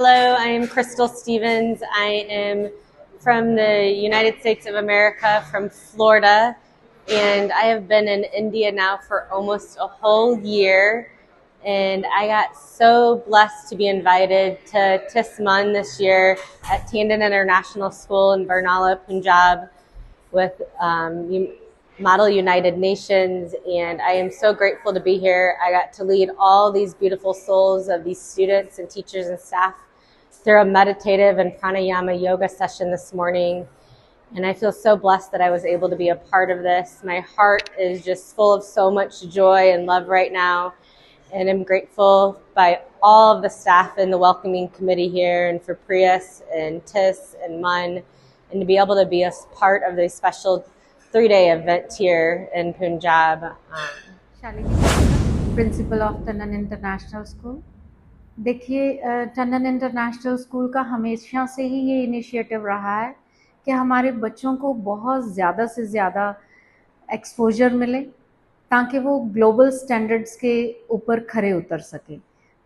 Hello, I am Crystal Stevens. I am from the United States of America, from Florida, and I have been in India now for almost a whole year. And I got so blessed to be invited to TISMUN this year at Tandon International School in Barnala, Punjab, with Model United Nations, and I am so grateful to be here. I got to lead all these beautiful souls of these students and teachers and staff through a meditative and pranayama yoga session this morning, and I feel so blessed that I was able to be a part of this. My heart is just full of so much joy and love right now, and I'm grateful by all of the staff in the welcoming committee here, and for Priyas and TIS and MUN, and to be able to be a part of the special 3-day event here in Punjab. Shalini principle of Tandon international school. देखिए, Tandon international school का हमेशा से ही ये initiative रहा है कि हमारे बच्चों को बहुत ज़्यादा से ज़्यादा एक्सपोजर मिले ताकि वो ग्लोबल स्टैंडर्ड्स के ऊपर खरे उतर सके।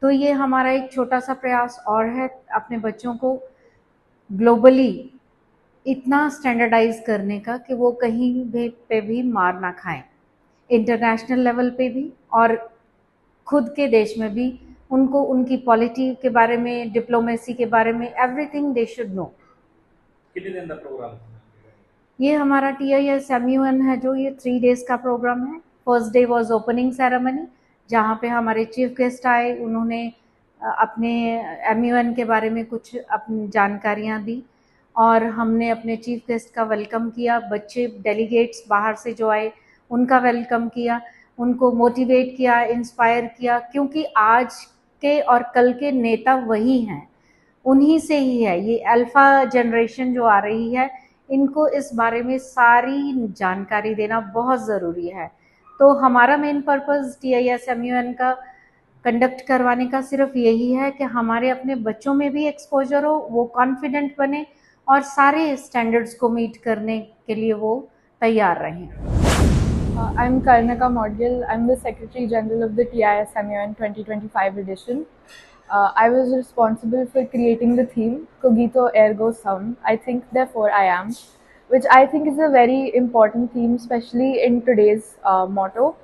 तो ये हमारा एक छोटा सा प्रयास और है अपने बच्चों को ग्लोबली इतना स्टैंडर्डाइज करने का कि वो कहीं भी पे भी मार ना खाएं, इंटरनेशनल लेवल पे भी और खुद के देश में भी। उनको उनकी पॉलिटी के बारे में, डिप्लोमेसी के बारे में, एवरीथिंग दे शुड नो। कितने दिन का प्रोग्राम? ये हमारा TISMUN है जो ये 3 डेज का प्रोग्राम है। First day was opening ceremony, जहाँ पे हमारे चीफ गेस्ट आए, उन्होंने अपने MUN के बारे में कुछ अपनी जानकारियाँ दी और हमने अपने चीफ गेस्ट का वेलकम किया। बच्चे डेलीगेट्स बाहर से जो आए उनका वेलकम किया, उनको मोटिवेट किया, इंस्पायर किया, क्योंकि आज के और कल के नेता वही हैं, उन्हीं से ही है। ये अल्फ़ा जनरेशन जो आ रही है, इनको इस बारे में सारी जानकारी देना बहुत ज़रूरी है। तो हमारा मेन पर्पज़ TISMUN का कंडक्ट करवाने का सिर्फ यही है कि हमारे अपने बच्चों में भी एक्सपोजर हो, वो कॉन्फिडेंट बने और सारे स्टैंडर्ड्स को मीट करने के लिए वो तैयार रहें। I'm Karnika Modgil. I'm the Secretary General of the TISMUN 2025 edition. I was responsible for creating the theme Cogito Ergo Sum. I think, therefore I am, which I think is a very important theme, especially in today's motto,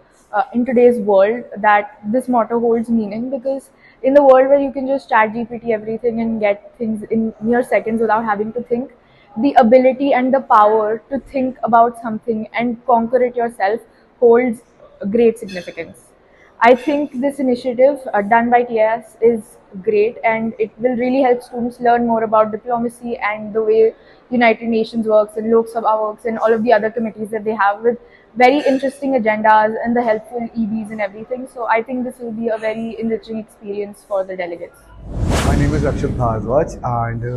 in today's world, that this motto holds meaning, because in the world where you can just chat GPT everything and get things in mere seconds without having to think, the ability and the power to think about something and conquer it yourself holds great significance. I think this initiative done by TIS is great, and it will really help students learn more about diplomacy and the way United Nations works and Lok Sabha works and all of the other committees that they have, with very interesting agendas and the helpful EBs and everything. So I think this will be a very enriching experience for the delegates. My name is Akshat Bhardwaj, and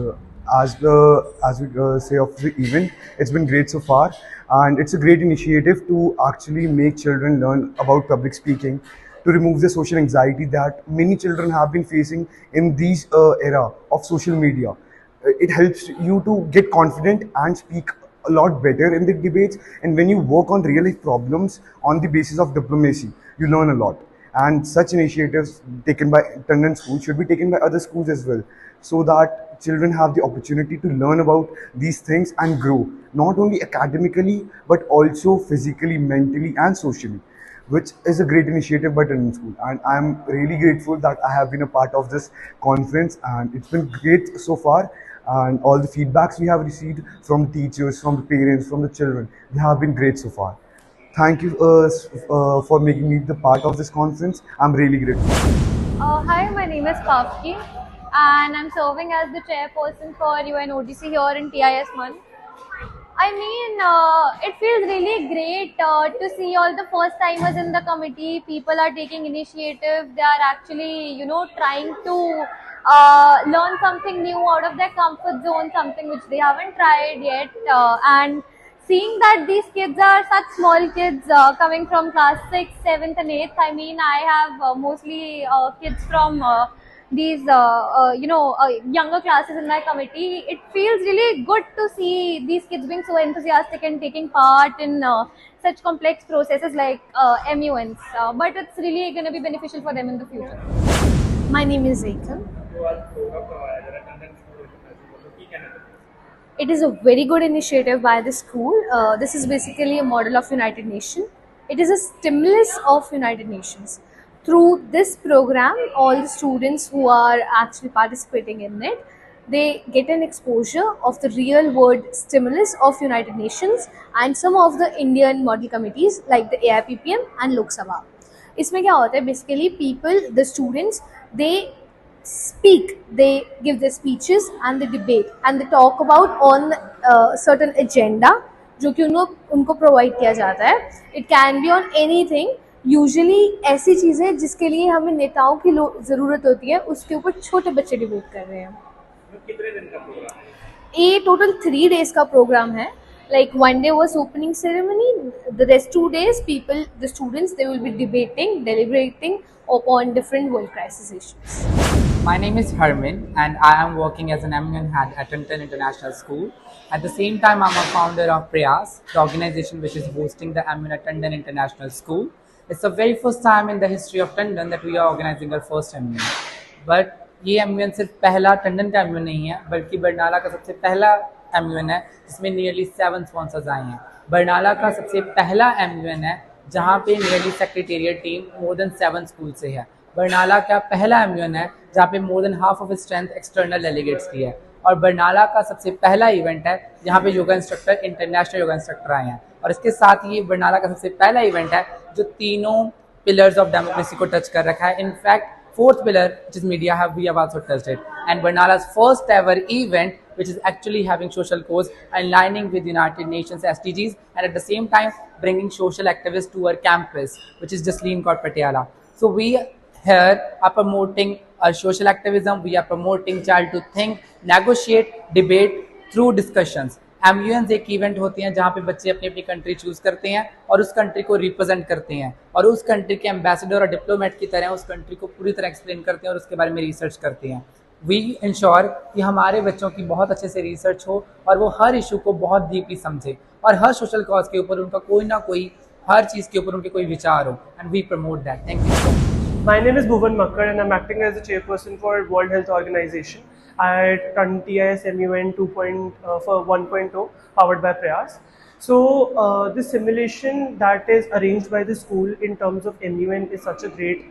as we say of the event, it's been great so far, and it's a great initiative to actually make children learn about public speaking, to remove the social anxiety that many children have been facing in these era of social media. It helps you to get confident and speak a lot better in the debates, and when you work on real life problems on the basis of diplomacy, you learn a lot. And such initiatives taken by Tandon School should be taken by other schools as well, so that children have the opportunity to learn about these things and grow, not only academically but also physically, mentally and socially, which is a great initiative by Tandon School. And I am really grateful that I have been a part of this conference, and it's been great so far. And all the feedbacks we have received from teachers, from the parents, from the children, they have been great so far. Thank you for making me the part of this conference. I'm really grateful. Hi, my name is Pavki, and I'm serving as the chairperson for UNODC here in TISMUN. I mean, it feels really great to see all the first timers in the committee. People are taking initiative. They are actually, trying to learn something new out of their comfort zone, something which they haven't tried yet. And seeing that these kids are such small kids coming from class 6th, 7th and 8th, I mean, I have mostly kids from these younger classes in my committee. It feels really good to see these kids being so enthusiastic and taking part in such complex processes like MUNs, but it's really going to be beneficial for them in the future. My name is Ekal. It is a very good initiative by the school. This is basically a model of United Nations. It is a stimulus of United Nations. Through this program, all the students who are actually participating in it, they get an exposure of the real world stimulus of United Nations and some of the Indian model committees like the AIPPM and Lok Sabha. इसमें क्या होता है, basically people, the students, they speak, they give their speeches and they debate and they talk about on certain agenda जो कि उनको provide किया जाता है. It can be on anything. Usually ऐसी चीज़ें जिसके लिए हमें नेताओं की ज़रूरत होती है, उसके ऊपर छोटे बच्चे डिबेट कर रहे हैं. कितने दिन का प्रोग्राम है? ये टोटल 3 days का प्रोग्राम है. Like one day was opening ceremony, the rest 2 days people, the students, they will be debating, deliberating upon different world crisis issues. My name is Harmin and I am working as an MUN head at Tintin International School. At the same time, I'm a founder of Prayas, the organization which is hosting the MUN at Tintin International School. It's the very first time in the history of Tintin that we are organizing our first MUN. But ये MUN सिर्फ पहला टंडन का MUN नहीं है, बल्कि बरनाला का सबसे पहला MUN है जिसमें नियरली 7 स्पॉन्सर्स आए हैं. बरनाला का सबसे पहला MUN है जहाँ पे nearly secretariat team more than 7 school से है. बरनाला का पहला MUN है जहाँ पे more than half of strength external delegates की है. और बरनाला का सबसे पहला इवेंट है जहाँ पे yoga instructor, international yoga instructor आए हैं. और इसके साथ ही बरनाला का सबसे पहला इवेंट है जो तीनों पिलर्स ऑफ डेमोक्रेसी को टच कर रखा है. In fact fourth pillar, which is media, we have also touched it. And Bernala's first ever event, which is actually having social cause, aligning with United Nations SDGs, and at the same time bringing social activists to our campus, which is Jasleen Kaur Patiala. So we here are promoting our social activism. We are promoting child to think, negotiate, debate through discussions. MUNs एक event होती हैं जहाँ पे बच्चे अपनी अपनी country choose करते हैं और उस कंट्री को रिप्रेजेंट करते हैं और उस कंट्री के एम्बेसडर और डिप्लोमेट की तरह उस कंट्री को पूरी तरह एक्सप्लेन करते हैं और उसके बारे में रिसर्च करते हैं. वी इंश्योर कि हमारे बच्चों की बहुत अच्छे से रिसर्च हो और वो हर इशू को बहुत डीपली समझे और हर सोशल कॉज के ऊपर उनका कोई ना कोई, हर चीज़ के ऊपर उनके कोई विचार हो. And we promote that. Thank you. My name is Bhuvan Makkar and I'm acting as the chairperson for World Health Organization at TIS MUN 1.0 powered by Prayas. So this simulation that is arranged by the school in terms of MUN is such a great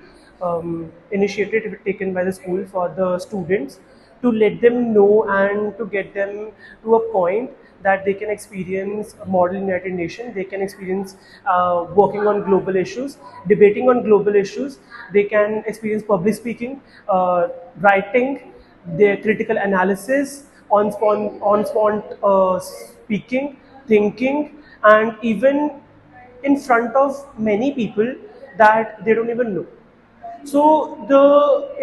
initiative taken by the school for the students to let them know and to get them to a point that they can experience model United Nations, they can experience working on global issues, debating on global issues, they can experience public speaking, writing, their critical analysis, on-spot speaking, thinking, and even in front of many people that they don't even know. So the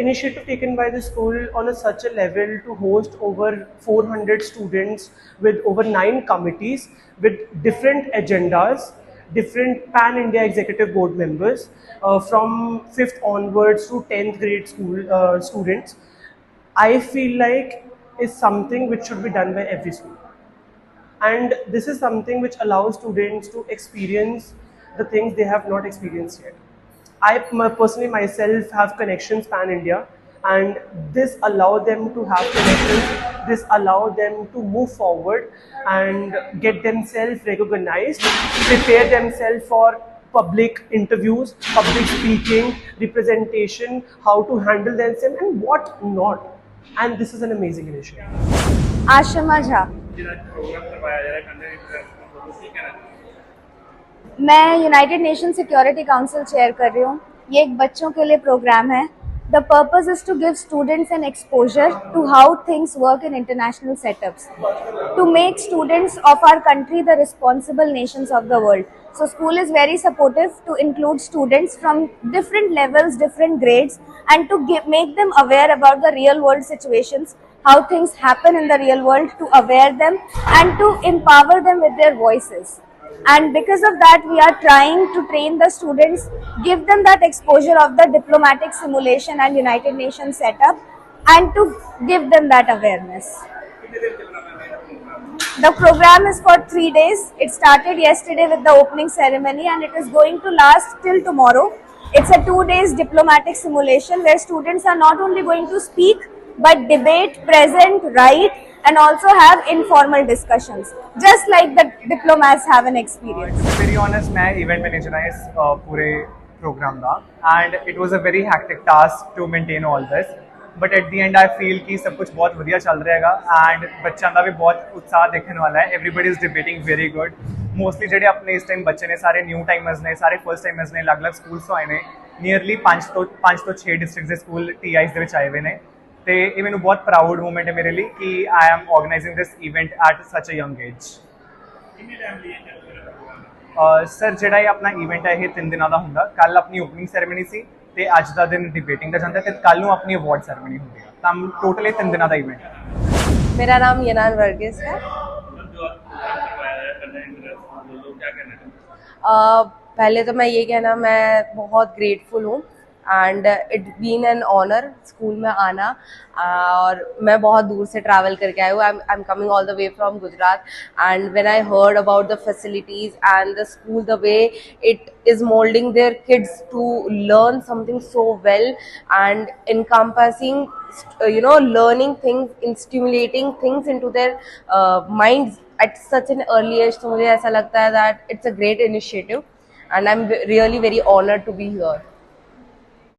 initiative taken by the school on such a level to host over 400 students with over 9 committees with different agendas, different pan-India executive board members from 5th onwards to 10th grade school students, I feel like is something which should be done by every school. And this is something which allows students to experience the things they have not experienced yet. I personally myself have connections pan-India, and this allow them to have connections, this allow them to move forward and get themselves recognized, prepare themselves for public interviews, public speaking, representation, how to handle themselves and what not. And this is an amazing initiative. Ashma Jha. Programme करवाया जा रहा है Tandon international, तो ठीक है ना? मैं United nation security council chair कर रही हूँ. ये एक बच्चों के लिए प्रोग्राम है. The purpose is to give students an exposure to how things work in international setups, to make students of our country the responsible nations of the world. So school is very supportive to include students from different levels, different grades, and to make them aware about the real world situations, how things happen in the real world, to aware them and to empower them with their voices. And because of that, we are trying to train the students, give them that exposure of the diplomatic simulation and United Nations setup, and to give them that awareness. The program is for 3 days. It started yesterday with the opening ceremony and it is going to last till tomorrow. It's a 2 days diplomatic simulation where students are not only going to speak, but debate, present, write, and also have informal discussions, just like the diplomats have an experience. To be very honest, मैं event manager है इस पूरे program का, and it was a very hectic task to maintain all this. But at the end I feel कि सब कुछ बहुत बढ़िया चल रहेगा and बच्चों का भी बहुत उत्साह देखने वाला है. Everybody is debating very good. Mostly ਜਿਹੜੇ ਆਪਣੇ ਇਸ ਟਾਈਮ ਬੱਚੇ ਨੇ ਸਾਰੇ ਨਿਊ ਟਾਈਮਰਸ ਨੇ, ਸਾਰੇ ਫਸਟ ਟਾਈਮਰਸ ਨੇ, ਅਲੱਗ-ਅਲੱਗ ਸਕੂਲਸ ਤੋਂ ਆਏ ਨੇ. ਨੀਅਰਲੀ 5 ਤੋਂ 6 ਡਿਸਟ੍ਰਿਕਟਸ ਦੇ ਸਕੂਲ TIs ਦੇ ਵਿੱਚ ਆਏ ਹੋਏ ਨੇ. ਤੇ ਇਹ ਮੈਨੂੰ ਬਹੁਤ ਪ੍ਰਾਊਡ ਮੂਮੈਂਟ ਹੈ ਮੇਰੇ ਲਈ ਕਿ I am organising this event at ਸੱਚ ਅ ਯੰਗ ਏਜ. ਸਰ ਜਿਹੜਾ ਇਹ ਆਪਣਾ ਇਵੈਂਟ ਹੈ ਇਹ 3 ਦਿਨਾਂ ਦਾ ਹੁੰਦਾ. ਕੱਲ ਆਪਣੀ ਓਪਨਿੰਗ ਸੈਰੇਮਨੀ ਸੀ ਤੇ ਅੱਜ ਦਾ ਦਿਨ ਡਿਬੇਟਿੰਗ ਦਾ ਜਾਂਦਾ ਤੇ ਕੱਲ ਨੂੰ ਆਪਣੀ ਅਵਾਰਡ ਸੈਰੇਮਨੀ ਹੁੰਦੀ ਹੈ. ਤਾਂ ਟੋਟਲ ਇਹ 3 ਦਿਨਾਂ ਦਾ ਇਵੈਂਟ ਹੈ. मेरा नाम यनान वर्गीस है. पहले तो मैं ये कहना मैं बहुत ग्रेटफुल हूँ and it been an honour school में आना. और मैं बहुत दूर से ट्रैवल करके आई हूँ. I am coming all the way from Gujarat and when I heard about the facilities and the school the way it is molding their kids to learn something so well and encompassing learning things and stimulating things into their minds at such an early age. तो मुझे ऐसा लगता है that it's a great initiative and I'm really very honored to be here.